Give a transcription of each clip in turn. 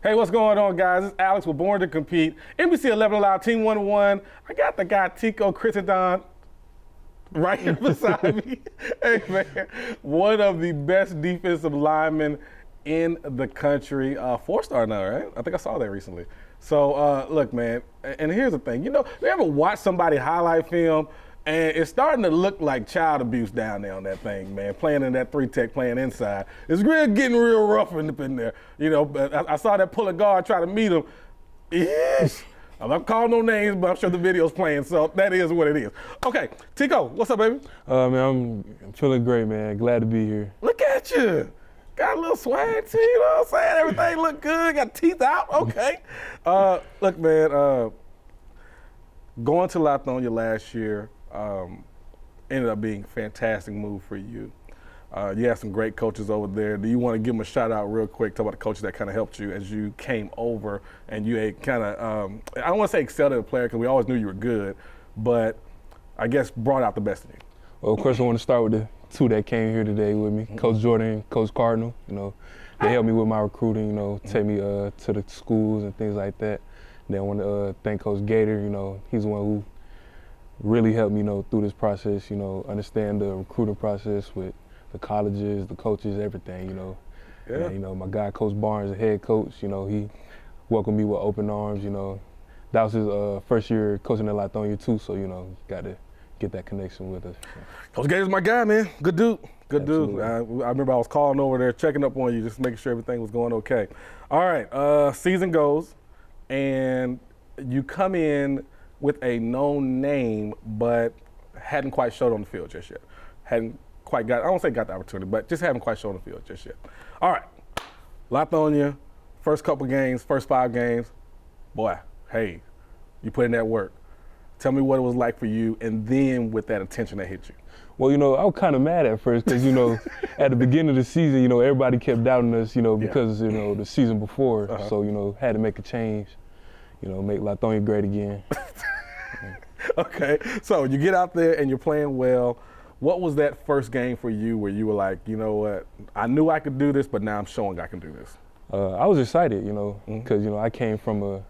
Hey, what's going on, guys? It's Alex with Born to Compete. NBC 11 Alive, Team 101. I got the guy Tico Crittendon right here beside me. Hey, man, one of the best defensive linemen in the country. 4-star now, right? I think I saw that recently. So, look, man, and here's the thing. You ever watch somebody highlight film, and it's starting to look like child abuse down there on that thing, man, playing in that 3-tech, playing inside. It's getting real rough in there. But I saw that pulling guard try to meet him. Yes. I'm not calling no names, but I'm sure the video's playing, so that is what it is. Okay, Tico, what's up, baby? Man, I'm feeling great, man. Glad to be here. Look at you. Got a little swag to you, you know what I'm saying? Everything look good, got teeth out, okay. Look, man, going to Lithonia last year ended up being a fantastic move for you. You had some great coaches over there. Do you want to give them a shout out real quick, talk about the coaches that kind of helped you as you came over and you kind of, I don't want to say excelled as a player because we always knew you were good, but I guess brought out the best in you? Well, of course, I want to start with the two that came here today with me, Coach Jordan, Coach Cardinal. They helped me with my recruiting, take me to the schools and things like that. Then I want to thank Coach Gator. He's the one who really helped me, through this process, understand the recruiting process with the colleges, the coaches, everything, Yeah. And, my guy, Coach Barnes, the head coach, he welcomed me with open arms, That was his first year coaching at Lithonia too, so, got to get that connection with us. Coach Gator's my guy, man. Good dude. Good Absolutely. dude. I remember I was calling over there, checking up on you, just making sure everything was going okay. All right, season goes, and you come in with a known name, but hadn't quite showed on the field just yet. Hadn't quite got, I won't say got the opportunity, but just haven't quite shown on the field just yet. All right, Lithonia, first couple games, first 5 games, boy, hey, you put in that work. Tell me what it was like for you, and then with that attention that hit you. Well, I was kind of mad at first because, at the beginning of the season, everybody kept doubting us, because, the season before. So, had to make a change, make Lithonia great again. Okay, so you get out there and you're playing well. What was that first game for you where you were like, you know what, I knew I could do this, but now I'm showing I can do this? I was excited, because, I came from a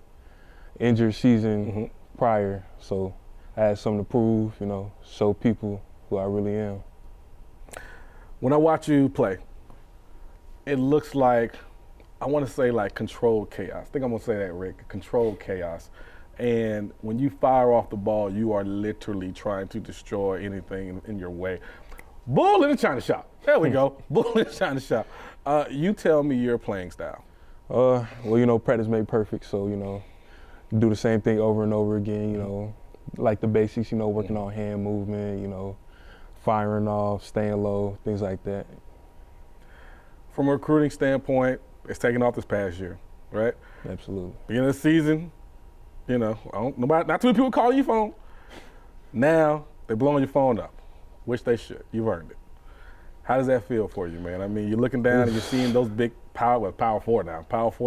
injured season prior, so I had something to prove, show people who I really am. When I watch you play, it looks like, I want to say like controlled chaos. I think I'm going to say that, Rick, controlled chaos. And when you fire off the ball, you are literally trying to destroy anything in your way. Bull in the China shop. There we go. Bull in the China shop. You tell me your playing style. Well, practice made perfect, so, do the same thing over and over again, like the basics, working on hand movement, firing off, staying low, things like that. From a recruiting standpoint, it's taken off this past year, right? Absolutely. Beginning of the season, not too many people calling your phone. Now, they're blowing your phone up, which they should. You've earned it. How does that feel for you, man? I mean, you're looking down and you're seeing those big Power 4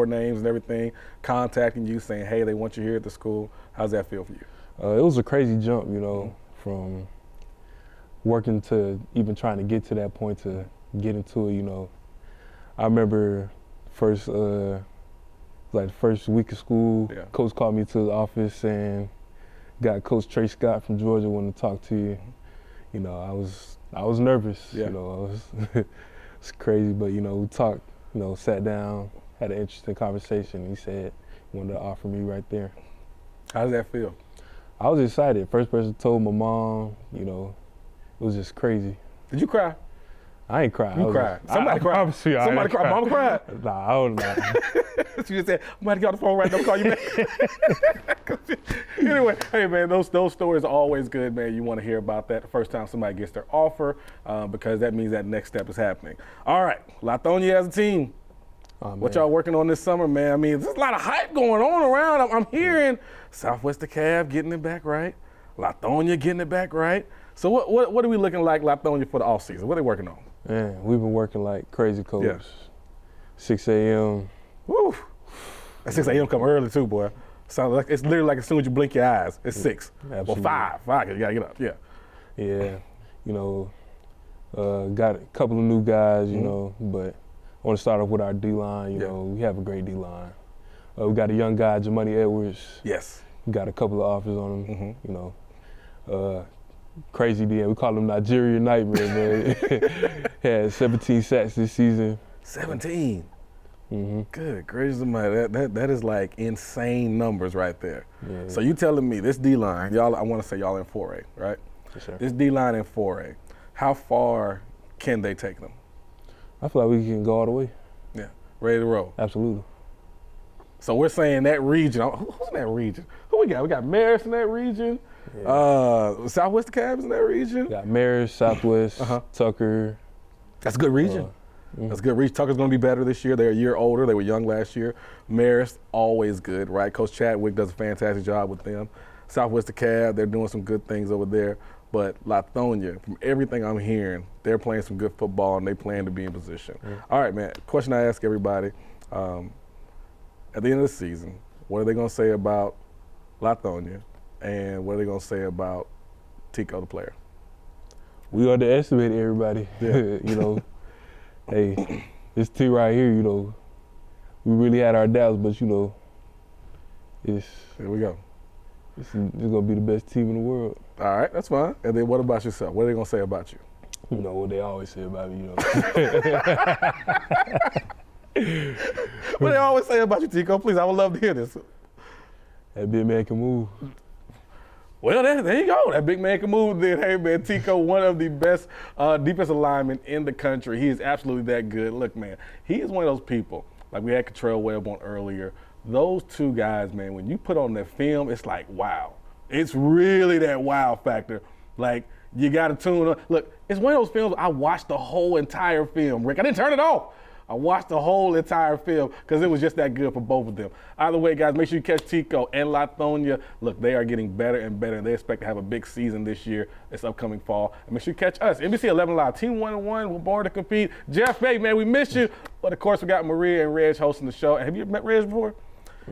names and everything contacting you saying, hey, they want you here at the school. How does that feel for you? It was a crazy jump, from working to even trying to get to that point to get into it, I remember the first week of school, Coach called me to the office and got Coach Trey Scott from Georgia wanting to talk to you. I was nervous, it's crazy, but we talked, sat down, had an interesting conversation, and he said he wanted to offer me right there. How does that feel? I was excited. First person told my mom, it was just crazy. Did you cry? I ain't cried. You cried. Somebody cried. Somebody cried. Mama cried. Nah, I don't know. She just said, I'm about to get on the phone right now, call you back. Anyway, hey man, those stories are always good, man. You want to hear about that the first time somebody gets their offer because that means that next step is happening. All right, Lithonia as a team. What y'all working on this summer, man? I mean, there's a lot of hype going on around. I'm hearing Southwest DeKalb getting it back right, Lithonia getting it back right. So what are we looking like Lithonia for the offseason? What are they working on? Man, we've been working like crazy, Coach. Yeah. 6 a.m. Woo! At 6 a.m. come early too, boy. Sounds like it's literally like as soon as you blink your eyes, it's 6. Absolutely. Well, 5. You gotta get up. Yeah. Yeah. Got a couple of new guys, but I want to start off with our D-line. We have a great D-line. We got a young guy, Jamani Edwards. Yes. We got a couple of offers on him. Mm-hmm. You know, crazy DM. We call him Nigeria Nightmare, man. Had 17 sacks this season. 17. Mm-hmm. Good gracious, that is like insane numbers right there. Yeah. So you telling me this D-line, y'all? I want to say y'all in 4A, right? Yes, sir. This D-line in 4A, how far can they take them? I feel like we can go all the way. Yeah, ready to roll. Absolutely. So we're saying that region. Who's in that region? Who we got? We got Marist in that region. Yeah. Southwest Cavs in that region. We got Marist, Southwest, Tucker. That's a good region. That's a good region. Tucker's going to be better this year. They're a year older. They were young last year. Marist, always good, right? Coach Chadwick does a fantastic job with them. Southwest Cavs, they're doing some good things over there. But Lithonia, from everything I'm hearing, they're playing some good football and they plan to be in position. All right, man. Question I ask everybody. At the end of the season, what are they going to say about Lithonia, and what are they going to say about Tico, the player? We underestimated everybody. Yeah. You know, hey, this team right here, you know, we really had our doubts, but you know, here we go. It's gonna be the best team in the world. All right, that's fine. And then what about yourself? What are they gonna say about you? You know what they always say about me, you know. What they always say about you, Tico? Please, I would love to hear this. That big man can move. Well, there you go. That big man can move then. Hey, man, Tico, one of the best defensive linemen in the country. He is absolutely that good. Look, man, he is one of those people, like we had Katrell, Webb on earlier. Those two guys, man, when you put on that film, it's like, wow. It's really that wow factor. Like, you got to tune up. Look, it's one of those films I watched the whole entire film, Rick. I didn't turn it off. I watched the whole entire film because it was just that good for both of them. Either way, guys, make sure you catch Tico and Lithonia. Look, they are getting better and better, and they expect to have a big season this year, this upcoming fall. And make sure you catch us, NBC 11 Live, Team 1-1. We're born to compete. Jeff, hey, man, we miss you. But, of course, we got Maria and Reg hosting the show. Have you met Reg before?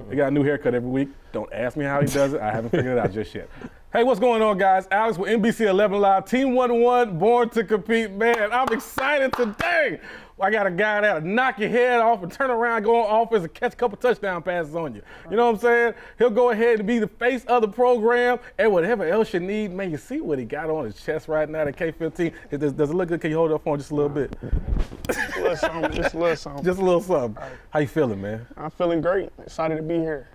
They got a new haircut every week. Don't ask me how he does it. I haven't figured it out just yet. Hey, what's going on, guys? Alex with NBC 11 Live, Team 1-1, born to compete. Man, I'm excited today. I got a guy that'll knock your head off and turn around, go on offense and catch a couple touchdown passes on you. You know what I'm saying? He'll go ahead and be the face of the program and whatever else you need. Man, you see what he got on his chest right now, the K-15. Does it look good? Can you hold it up for him just a little bit? Just a little something. Just a little something. Just a little something. How you feeling, man? I'm feeling great. Excited to be here.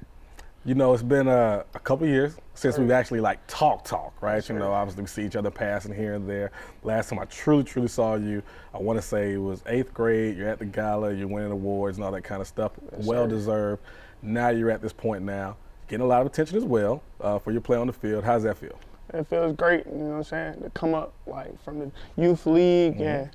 You know, it's been a couple years since we've actually like talk, right? You know, obviously we see each other passing here and there. Last time I truly saw you, I want to say it was 8th grade. You're at the gala, you're winning awards and all that kind of stuff. Yes, well sir. deserved. Now you're at this point now, getting a lot of attention as well for your play on the field. How's that feel? It feels great, you know what I'm saying, to come up like from the youth league and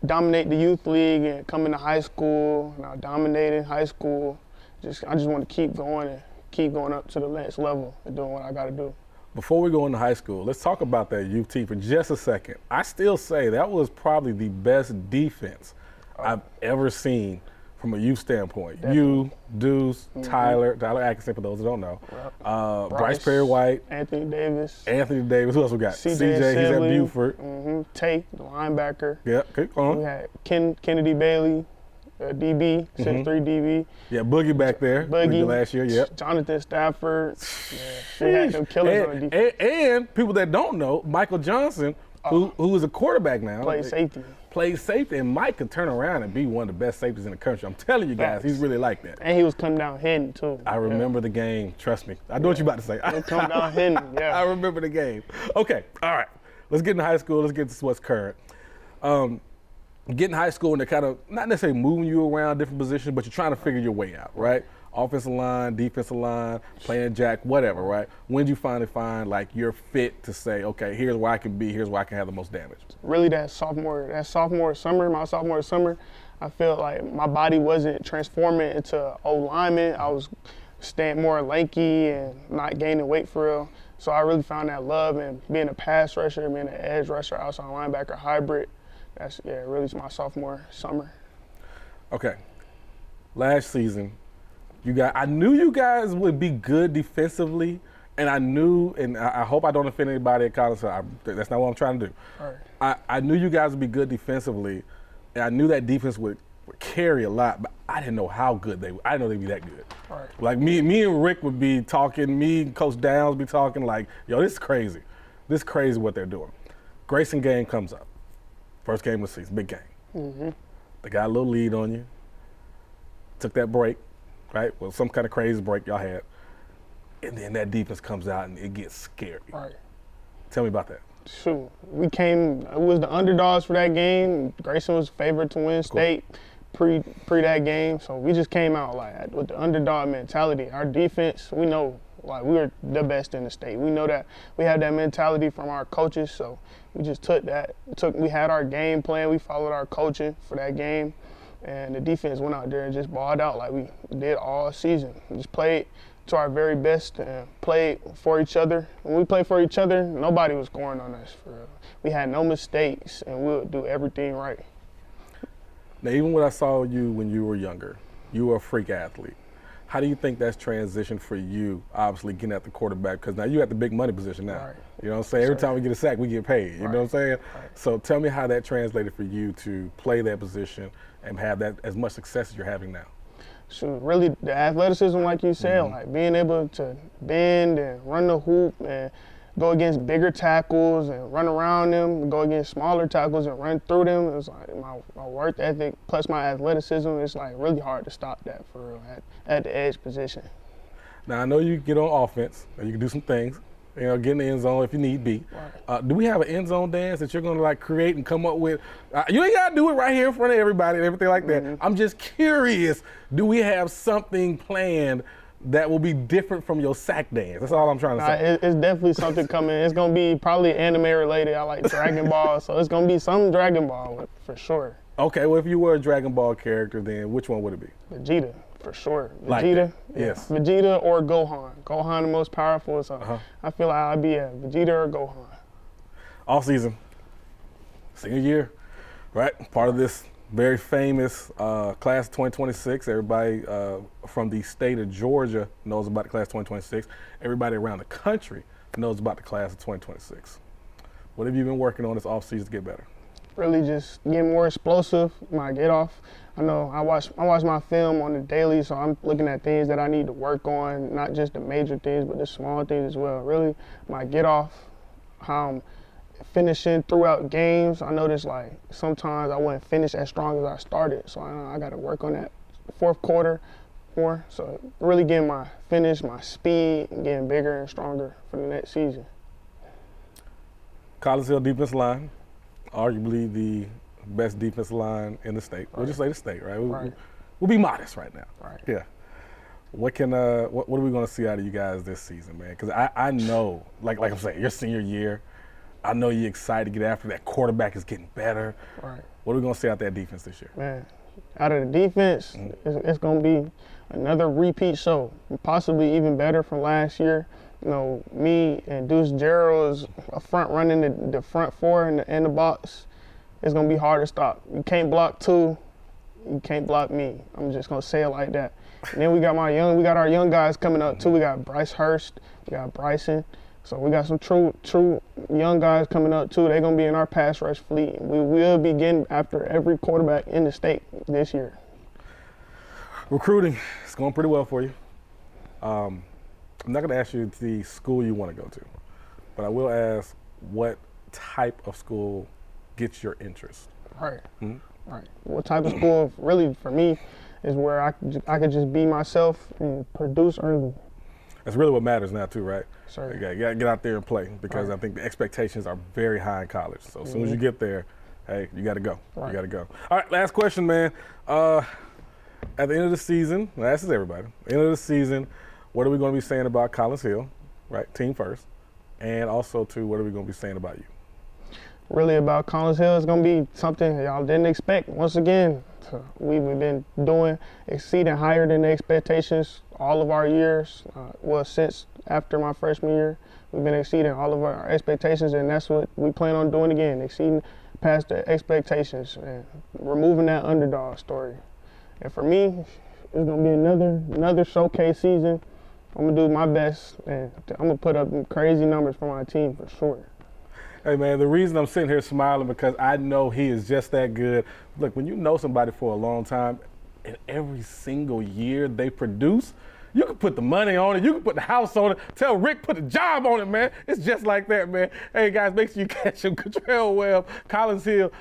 dominate the youth league and come into high school, now dominating high school. I just want to keep going and keep going up to the next level and doing what I got to do. Before we go into high school, let's talk about that youth team for just a second. I still say that was probably the best defense I've ever seen from a youth standpoint. Definitely. You, Deuce, Tyler Atkinson, for those who don't know, Bryce Perry-White, Anthony Davis. Who else we got? CJ, he's at Sibley, Buford. Tate, the linebacker. Yeah, keep going. We had Kennedy Bailey, DB, 6'3" DB. Yeah, Boogie back there. Boogie last year, yep. Jonathan Stafford. Yeah, we had them killers on defense. And people that don't know, Michael Johnson, who is a quarterback now. Play safety. Plays safety, and Mike could turn around and be one of the best safeties in the country. I'm telling you guys, he's really like that. And he was coming down hitting, too. I remember the game. Trust me. I know what you're about to say. He was coming down hitting, yeah. I remember the game. Okay, all right. Let's get into high school. Let's get to what's current. Get in high school, and they're kind of not necessarily moving you around different positions, but you're trying to figure your way out, right? Offensive line, defensive line, playing jack, whatever, right? When did you finally find like you're fit to say, okay, here's where I can be, here's where I can have the most damage? Really my sophomore summer, I felt like my body wasn't transforming into old lineman. I was staying more lanky and not gaining weight for real. So I really found that love in being a pass rusher, being an edge rusher, outside linebacker hybrid. That's, really my sophomore summer. Okay. Last season, I knew you guys would be good defensively, and I hope I don't offend anybody at college. That's not what I'm trying to do. Right. I knew you guys would be good defensively, and I knew that defense would carry a lot, but I didn't know how good I didn't know they'd be that good. Right. Like me and Rick would be talking, me and Coach Downs be talking like, yo, this is crazy. This is crazy what they're doing. Grayson game comes up. First game of the season, big game. Mm-hmm. They got a little lead on you. Took that break, right? Well, some kind of crazy break y'all had. And then that defense comes out and it gets scary. Right. Tell me about that. Shoot, it was the underdogs for that game. Grayson was favored to win state pre that game. So we just came out like with the underdog mentality. Our defense, we know like we were the best in the state. We know that we have that mentality from our coaches. So we just took that. We had our game plan. We followed our coaching for that game. And the defense went out there and just balled out like we did all season. We just played to our very best and played for each other. When we played for each other, nobody was scoring on us. For real. We had no mistakes, and we would do everything right. Now, even when I saw you when you were younger, you were a freak athlete. How do you think that's transitioned for you, obviously, getting at the quarterback? Because now you're at the big money position now. Right. You know what I'm saying? Every time we get a sack, we get paid. You know what I'm saying? Right. So tell me how that translated for you to play that position and have that as much success as you're having now. Shoot, really the athleticism, like you said, like being able to bend and run the hoop and go against bigger tackles and run around them, go against smaller tackles and run through them. It was like my work ethic plus my athleticism. It's like really hard to stop that for real at the edge position. Now I know you get on offense and you can do some things. You know, get in the end zone if you need be. Right. Do we have an end zone dance that you're going to like create and come up with? You ain't got to do it right here in front of everybody and everything like that. I'm just curious, do we have something planned that will be different from your sack dance? That's all I'm trying to say. It's definitely something coming. It's going to be probably anime related. I like Dragon Ball, so it's going to be some Dragon Ball for sure. Okay, well if you were a Dragon Ball character, then which one would it be? Vegeta. For sure. Like Vegeta. yes. Vegeta or Gohan. Gohan the most powerful, so I feel like I'd be a Vegeta or Gohan. Off season, senior year, right? Part of this very famous class of 2026. Everybody from the state of Georgia knows about the class of 2026. Everybody around the country knows about the class of 2026. What have you been working on this off season to get better? Really just get more explosive, my get off. I know I watch my film on the daily, so I'm looking at things that I need to work on, not just the major things, but the small things as well. Really, my get off, how I'm finishing throughout games. I noticed like sometimes I wouldn't finish as strong as I started, so I got to work on that fourth quarter more. So really getting my finish, my speed, and getting bigger and stronger for the next season. Collins Hill defense line, arguably the best defensive line in the state. We'll just say the state, right? We'll be modest right now. Right. Yeah. What are we going to see out of you guys this season, man? Because I know, like I'm saying, your senior year, I know you're excited to get after that. Quarterback is getting better. Right. What are we going to see out of that defense this year? Man, out of the defense, it's going to be another repeat show, possibly even better from last year. You know, me and Deuce Gerald is a front running the front four in the box. It's going to be hard to stop. You can't block two. You can't block me. I'm just going to say it like that. And then we got our young guys coming up too. We got Bryce Hurst. We got Bryson. So we got some true young guys coming up too. They're going to be in our pass rush fleet. We will be getting after every quarterback in the state this year. Recruiting, it's going pretty well for you. I'm not going to ask you the school you want to go to, but I will ask what type of school gets your interest. Right. Right. What type of school really for me is where I could just be myself and produce early. That's really what matters now too, right? Sure. You gotta get out there and play because I think the expectations are very high in college. So as soon as you get there, hey, you got to go. Right. You got to go. All right, last question, man. At the end of the season, this is everybody. At the end of the season, what are we going to be saying about Collins Hill, right? Team first. And also, too, what are we going to be saying about you? Really about Collins Hill, it's going to be something y'all didn't expect. Once again, we've been exceeding higher than the expectations all of our years. Since after my freshman year, we've been exceeding all of our expectations, and that's what we plan on doing again, exceeding past the expectations and removing that underdog story. And for me, it's going to be another showcase season. I'm going to do my best, and I'm going to put up crazy numbers for my team for sure. Hey, man, the reason I'm sitting here smiling because I know he is just that good. Look, when you know somebody for a long time and every single year they produce, You can put the money on it. You can put the house on it. Tell Rick put the job on it, man. It's just like that, man. Hey, guys, make sure you catch him. Katrell, Webb, Collins Hill,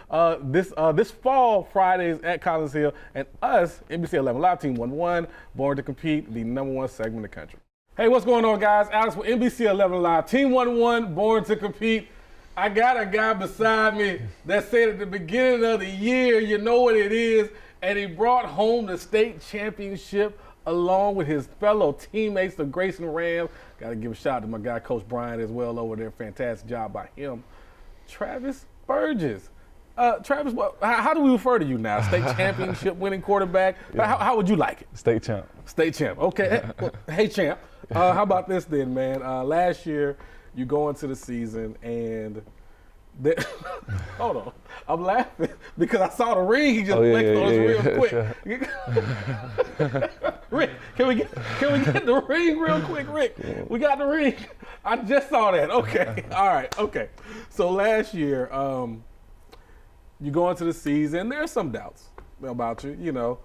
this fall, Fridays at Collins Hill, and us, NBC 11 Live Team 1-1, Born to Compete, the #1 segment in the country. Hey, what's going on, guys? Alex with NBC 11 Live Team 1-1, Born to Compete. I got a guy beside me that said at the beginning of the year, you know what it is, and he brought home the state championship along with his fellow teammates, the Grayson Rams. Got to give a shout out to my guy, Coach Brian, as well over there. Fantastic job by him. Travis Burgess. Travis, how do we refer to you now? State championship winning quarterback? Yeah. How would you like it? State champ. State champ. Okay. Hey, champ. How about this then, man? Last year, you go into the season and hold on, I'm laughing because I saw the ring he just flexed on us real quick. Rick, can we get the ring real quick, Rick? We got the ring. I just saw that. Okay, all right, okay. So last year, you go into the season. There's some doubts about you. You know,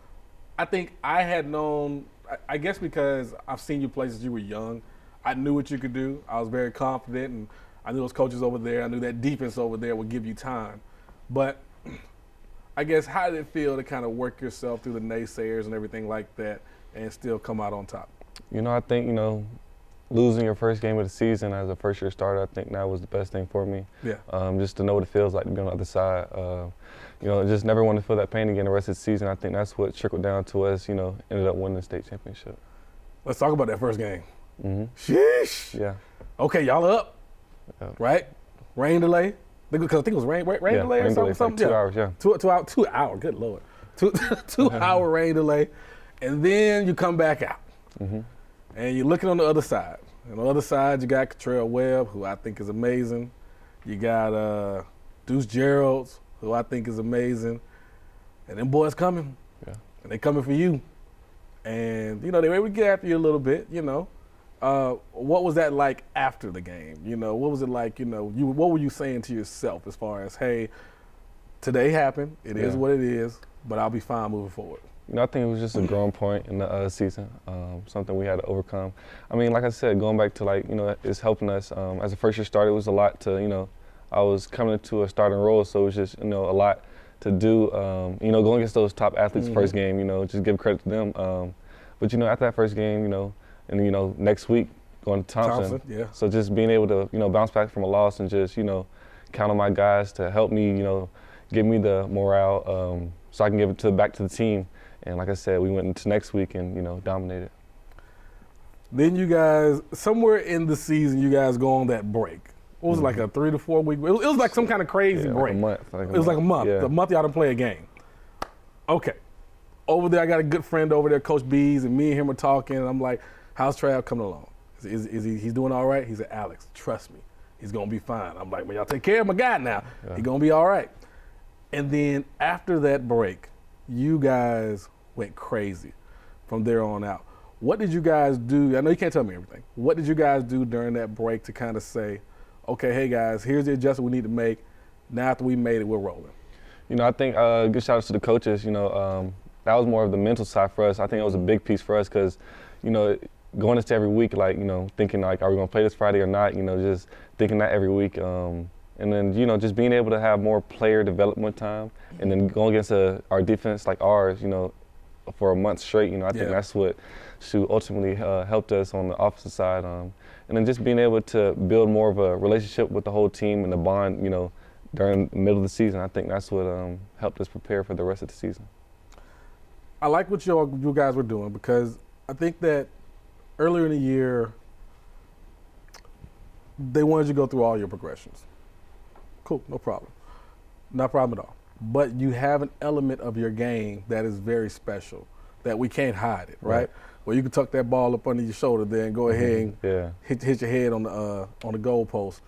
I think I had known. I guess because I've seen you play since you were young. I knew what you could do. I was very confident, and I knew those coaches over there. I knew that defense over there would give you time. But I guess how did it feel to kind of work yourself through the naysayers and everything like that and still come out on top? You know, I think, losing your first game of the season as a first-year starter, I think that was the best thing for me. Yeah. Just to know what it feels like to be on the other side. Just never want to feel that pain again the rest of the season. I think that's what trickled down to us, ended up winning the state championship. Let's talk about that first game. Mm-hmm. Sheesh. Yeah. Okay, y'all are up, right? Rain delay? Because I think it was rain delay or something. Like 2 hours, yeah. 2 hours, good Lord. Two hour rain delay. And then you come back out. Mm-hmm. And you're looking on the other side. On the other side, you got Katrell Webb, who I think is amazing. You got Deuce Geralds, who I think is amazing. And them boys coming. Yeah. And they coming for you. And, they were able to get after you a little bit, What was that like after the game? What was it like, what were you saying to yourself as far as, hey, today happened, it is what it is, but I'll be fine moving forward? I think it was just a growing point in the season, something we had to overcome. I mean, like I said, going back to it's helping us. As a first year starter, it was a lot to, I was coming into a starting role, so it was just, a lot to do, going against those top athletes first game, just give credit to them. But, after that first game, and next week going to Thompson. Yeah. So just being able to bounce back from a loss and just count on my guys to help me give me the morale so I can give it back to the team. And like I said, we went into next week and dominated. Then you guys, somewhere in the season, you guys go on that break. What was it, like a 3 to 4 week? It was like some kind of crazy break. Like a month. It was like a month. Yeah. The month y'all didn't play a game. Okay. Over there, I got a good friend over there, Coach Bees, and me and him are talking. And I'm like, how's Trav coming along? He's doing all right? He said, Alex, trust me, he's going to be fine. I'm like, man, y'all take care of my guy now. Yeah. He's going to be all right. And then after that break, you guys went crazy from there on out. What did you guys do? I know you can't tell me everything. What did you guys do during that break to kind of say, okay, hey, guys, here's the adjustment we need to make. Now after we made it, we're rolling? I think good shout out to the coaches. That was more of the mental side for us. I think it was a big piece for us because, going into every week, thinking are we going to play this Friday or not, just thinking that every week. And then, just being able to have more player development time and then going against our defense like ours, for a month straight, I think that's what ultimately helped us on the offensive side. And then just being able to build more of a relationship with the whole team and the bond, during the middle of the season. I think that's what helped us prepare for the rest of the season. I like what you guys were doing because I think that earlier in the year, they wanted you to go through all your progressions. Cool, no problem. Not a problem at all. But you have an element of your game that is very special, that we can't hide it, right? Where you can tuck that ball up under your shoulder there and go ahead and hit your head on the goal post.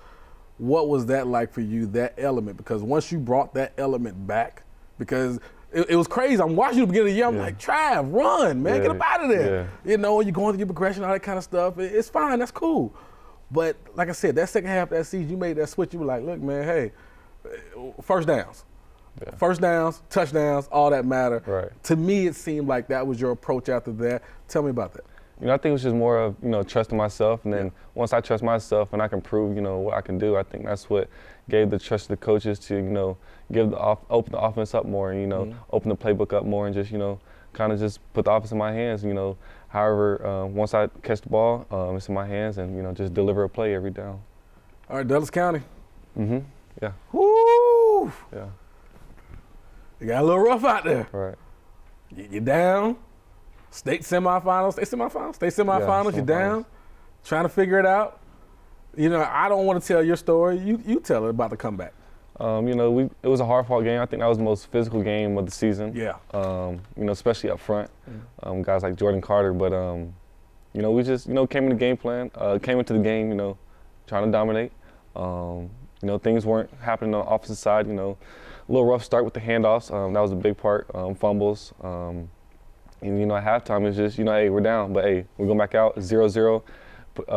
What was that like for you, that element? Because once you brought that element back, because it was crazy. I'm watching you at the beginning of the year. I'm like, Trav, run, man, get up out of there. You're going through your progression, all that kind of stuff. It's fine, that's cool. But like I said, that second half of that season, you made that switch. You were like, look, man, hey, first downs. Yeah. First downs, touchdowns, all that matter. Right. To me, it seemed like that was your approach after that. Tell me about that. I think it was just more of, trusting myself. And then once I trust myself and I can prove, what I can do, I think that's what gave the trust to the coaches to, open the offense up more and, open the playbook up more and just, kind of just put the offense in my hands. However, once I catch the ball, it's in my hands and, just deliver a play every down. All right, Dulles County. Mm-hmm. Yeah. Woo! Yeah. You got a little rough out there. Right. You're down. State semifinals. You're down. Trying to figure it out. I don't want to tell your story. You tell it about the comeback. It was a hard-fought game. I think that was the most physical game of the season. Yeah. Especially up front. Guys like Jordan Carter. But, we just, came into the game plan, came into the game, trying to dominate. Things weren't happening on the offensive side, a little rough start with the handoffs. That was a big part, fumbles. And, at halftime, it's just, hey, we're down. But, hey, we're going back out 0-0, put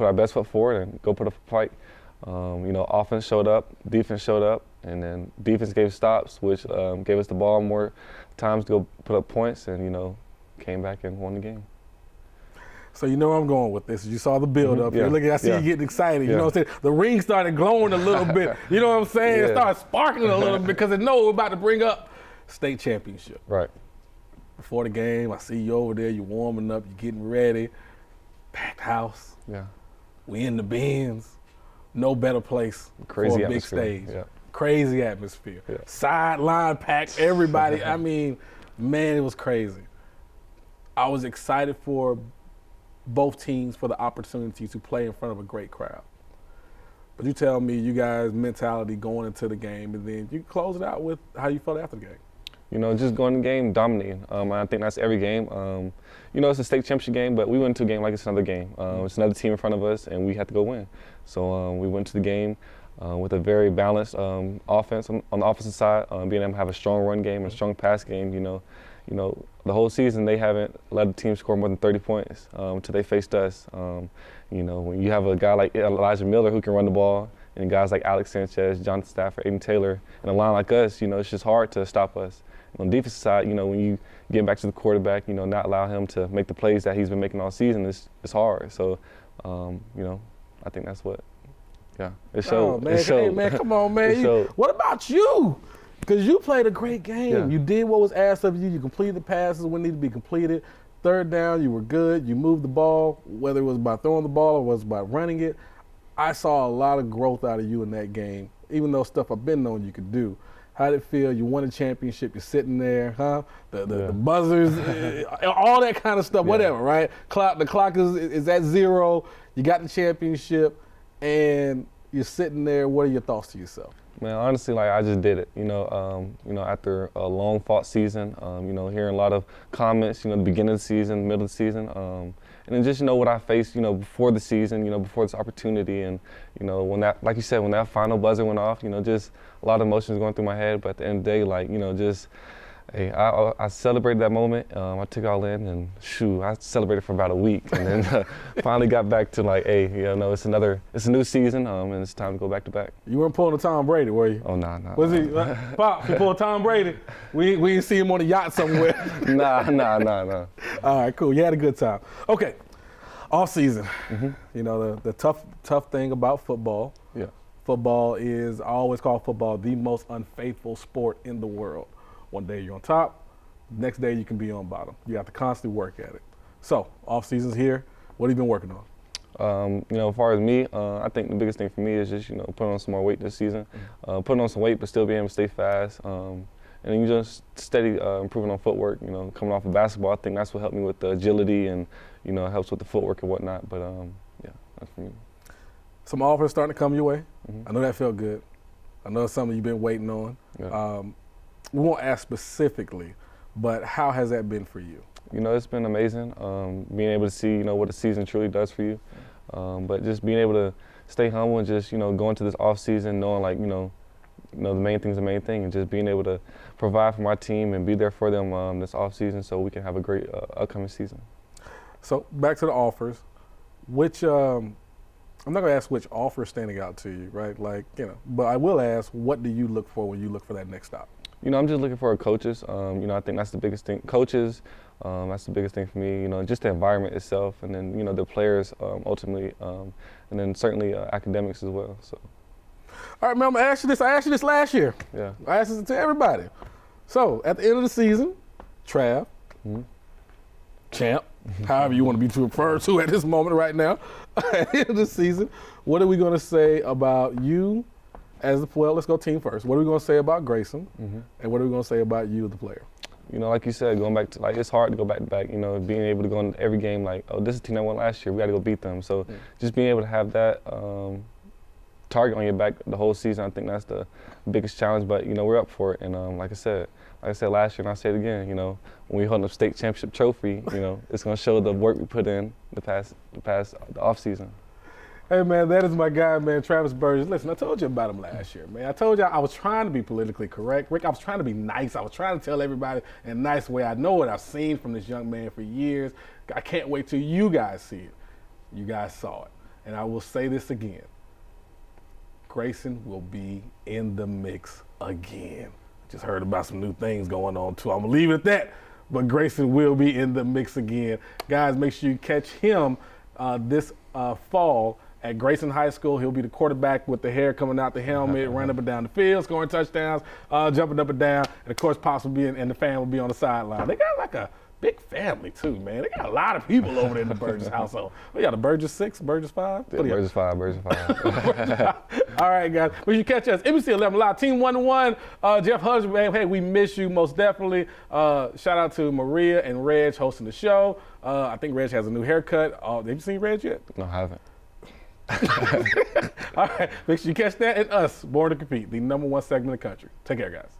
our best foot forward and go put up a fight. Offense showed up, defense showed up, and then defense gave stops, which gave us the ball more times to go put up points and, came back and won the game. So you know where I'm going with this. You saw the build-up. Yeah. I see you getting excited. You know what I'm saying? The ring started glowing a little bit. You know what I'm saying? Yeah. It started sparkling a little bit because it knows we're about to bring up state championship. Right. Before the game, I see you over there. You're warming up. You're getting ready. Packed house. Yeah. We in the bins. No better place Crazy for a big atmosphere. stage. Yeah. Crazy atmosphere. Yeah. Sideline packed. Everybody. I mean, man, it was crazy. I was excited for both teams for the opportunity to play in front of a great crowd. But you tell me you guys' mentality going into the game, and then you close it out with how you felt after the game. Just going in the game, dominating. I think that's every game. It's a state championship game, but we went into a game like it's another game. It's another team in front of us, and we had to go win. So we went to the game with a very balanced offense on the offensive side, being able to have a strong run game and a strong pass game. The whole season they haven't let a team score more than 30 points until they faced us. When you have a guy like Elijah Miller who can run the ball, and guys like Alex Sanchez, Jonathan Stafford, Aiden Taylor, and a line like us, it's just hard to stop us. On the defensive side, when you get back to the quarterback, not allow him to make the plays that he's been making all season, it's hard. So, I think that's what, it showed. Oh, man. It showed. Hey, man, come on, man. It showed. What about you? Because you played a great game. Yeah. You did what was asked of you. You completed the passes when needed to be completed. Third down, you were good. You moved the ball, whether it was by throwing the ball or was by running it. I saw a lot of growth out of you in that game, even though stuff I've been knowing you could do. How did it feel? You won a championship. You're sitting there, huh? The buzzers, all that kind of stuff, whatever, right? The clock is at 0. You got the championship, and you're sitting there. What are your thoughts to yourself? Man, honestly, I just did it. After a long fought season, hearing a lot of comments, the beginning of the season, middle of the season, and then just what I faced, before the season, before this opportunity, and when that, like you said, when that final buzzer went off, just a lot of emotions going through my head. But at the end of the day, hey, I celebrated that moment. I took it all in, and I celebrated for about a week, and then finally got back to hey, it's a new season, and it's time to go back to back. You weren't pulling a Tom Brady, were you? Oh, nah. Was he? Pop, you pulled Tom Brady. We didn't see him on a yacht somewhere. Nah. All right, cool. You had a good time. Okay, off season. The tough thing about football. Yeah. Football is, I always call football the most unfaithful sport in the world. One day you're on top, next day you can be on bottom. You have to constantly work at it. So, off season's here. What have you been working on? As far as me, I think the biggest thing for me is just, putting on some more weight this season. Putting on some weight, but still being able to stay fast. And then you just steady improving on footwork, coming off of basketball. I think that's what helped me with the agility and, helps with the footwork and whatnot. But, that's for me. Some offers starting to come your way. I know that felt good. I know it's something you've been waiting on. Yeah. We won't ask specifically, but how has that been for you? It's been amazing, being able to see, what the season truly does for you. But just being able to stay humble and just, go into this off season knowing the main thing's the main thing, and just being able to provide for my team and be there for them this off season so we can have a great upcoming season. So back to the offers, which I'm not going to ask which offer is standing out to you, right? But I will ask, what do you look for when you look for that next stop? You know, I'm just looking for coaches. You know, I think that's the biggest thing. Coaches, that's the biggest thing for me. You know, just the environment itself, and then you know the players ultimately, and then certainly academics as well. So. All right, man. I'm gonna ask you this. I asked you this last year. Yeah. I asked this to everybody. So at the end of the season, Trav, champ, however you want to be referred to at this moment right now, at the end of the season, what are we going to say about you as the player? Let's go team first. What are we going to say about Grayson, and what are we going to say about you as the player? You know, like you said, going back to, like, it's hard to go back to back, you know, being able to go in every game like, oh, this is the team that won last year, we got to go beat them. So just being able to have that target on your back the whole season, I think that's the biggest challenge, but, you know, we're up for it. And like I said last year, and I'll say it again, you know, when we hold up state championship trophy, you know, it's going to show the work we put in the off season. Hey, man, that is my guy, man, Travis Burgess. Listen, I told you about him last year, man. I told you I was trying to be politically correct. Rick, I was trying to be nice. I was trying to tell everybody in a nice way. I know what I've seen from this young man for years. I can't wait till you guys see it. You guys saw it. And I will say this again. Grayson will be in the mix again. Just heard about some new things going on, too. I'm going to leave it at that. But Grayson will be in the mix again. Guys, make sure you catch him this fall at Grayson High School. He'll be the quarterback with the hair coming out the helmet, running up and down the field, scoring touchdowns, jumping up and down. And, of course, Pops will be in, and the fan will be on the sideline. They got like a big family, too, man. They got a lot of people over there in the Burgess household. We got a Burgess 6, Burgess 5? Yeah, Burgess 5, Burgess 5. All right, guys. We should catch us. NBC 11 Live, Team 1-1. Jeff Husband, man, hey, we miss you most definitely. Shout out to Maria and Reg hosting the show. I think Reg has a new haircut. Have you seen Reg yet? No, I haven't. All right. Make sure you catch that and us, Born to Compete, the #1 segment in the country. Take care, guys.